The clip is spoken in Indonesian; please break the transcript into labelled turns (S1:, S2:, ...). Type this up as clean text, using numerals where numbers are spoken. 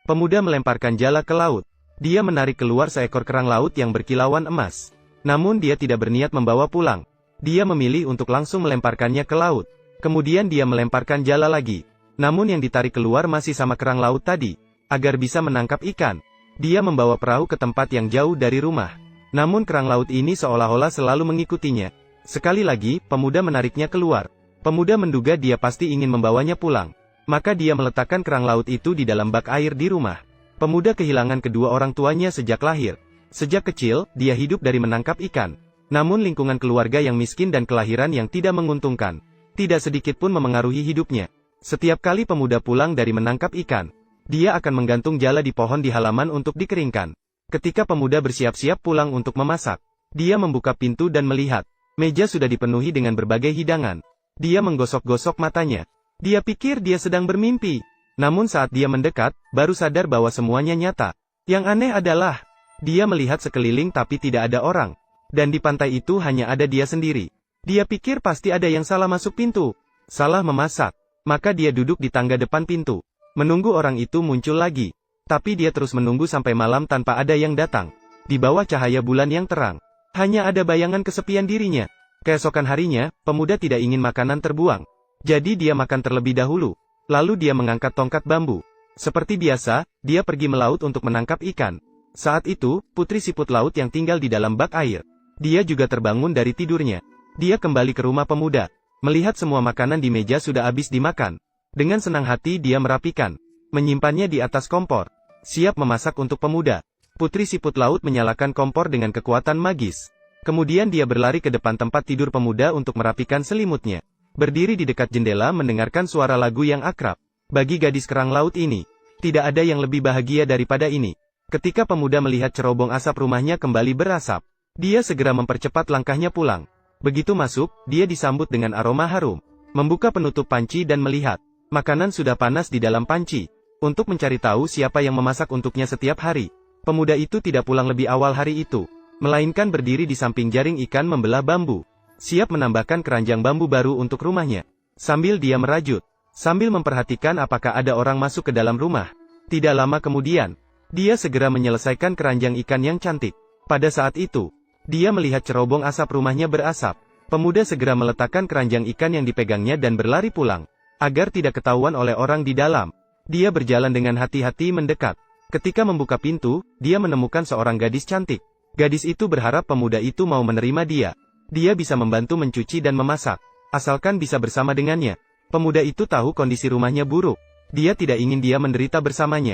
S1: Pemuda melemparkan jala ke laut. Dia menarik keluar seekor kerang laut yang berkilauan emas. Namun dia tidak berniat membawa pulang. Dia memilih untuk langsung melemparkannya ke laut. Kemudian dia melemparkan jala lagi. Namun yang ditarik keluar masih sama kerang laut tadi. Agar bisa menangkap ikan, dia membawa perahu ke tempat yang jauh dari rumah. Namun kerang laut ini seolah-olah selalu mengikutinya. Sekali lagi, pemuda menariknya keluar. Pemuda menduga dia pasti ingin membawanya pulang. Maka dia meletakkan kerang laut itu di dalam bak air di rumah. Pemuda kehilangan kedua orang tuanya sejak lahir. Sejak kecil, dia hidup dari menangkap ikan. Namun lingkungan keluarga yang miskin dan kelahiran yang tidak menguntungkan, tidak sedikit pun memengaruhi hidupnya. Setiap kali pemuda pulang dari menangkap ikan, dia akan menggantung jala di pohon di halaman untuk dikeringkan. Ketika pemuda bersiap-siap pulang untuk memasak, dia membuka pintu dan melihat, meja sudah dipenuhi dengan berbagai hidangan. Dia menggosok-gosok matanya. Dia pikir dia sedang bermimpi. Namun saat dia mendekat, baru sadar bahwa semuanya nyata. Yang aneh adalah, dia melihat sekeliling tapi tidak ada orang. Dan di pantai itu hanya ada dia sendiri. Dia pikir pasti ada yang salah masuk pintu. Salah memasak. Maka dia duduk di tangga depan pintu. Menunggu orang itu muncul lagi. Tapi dia terus menunggu sampai malam tanpa ada yang datang. Di bawah cahaya bulan yang terang, hanya ada bayangan kesepian dirinya. Keesokan harinya, pemuda tidak ingin makanan terbuang. Jadi dia makan terlebih dahulu. Lalu dia mengangkat tongkat bambu. Seperti biasa, dia pergi melaut untuk menangkap ikan. Saat itu, putri siput laut yang tinggal di dalam bak air. Dia juga terbangun dari tidurnya. Dia kembali ke rumah pemuda. Melihat semua makanan di meja sudah habis dimakan. Dengan senang hati dia merapikan. Menyimpannya di atas kompor. Siap memasak untuk pemuda. Putri siput laut menyalakan kompor dengan kekuatan magis. Kemudian dia berlari ke depan tempat tidur pemuda untuk merapikan selimutnya. Berdiri di dekat jendela mendengarkan suara lagu yang akrab. Bagi gadis kerang laut ini, tidak ada yang lebih bahagia daripada ini. Ketika pemuda melihat cerobong asap rumahnya kembali berasap, dia segera mempercepat langkahnya pulang. Begitu masuk, dia disambut dengan aroma harum. Membuka penutup panci dan melihat, makanan sudah panas di dalam panci. Untuk mencari tahu siapa yang memasak untuknya setiap hari, pemuda itu tidak pulang lebih awal hari itu. Melainkan berdiri di samping jaring ikan membelah bambu. Siap menambahkan keranjang bambu baru untuk rumahnya. Sambil dia merajut. Sambil memperhatikan apakah ada orang masuk ke dalam rumah. Tidak lama kemudian, dia segera menyelesaikan keranjang ikan yang cantik. Pada saat itu, dia melihat cerobong asap rumahnya berasap. Pemuda segera meletakkan keranjang ikan yang dipegangnya dan berlari pulang. Agar tidak ketahuan oleh orang di dalam, dia berjalan dengan hati-hati mendekat. Ketika membuka pintu, dia menemukan seorang gadis cantik. Gadis itu berharap pemuda itu mau menerima dia. Dia bisa membantu mencuci dan memasak, asalkan bisa bersama dengannya. Pemuda itu tahu kondisi rumahnya buruk. Dia tidak ingin dia menderita bersamanya.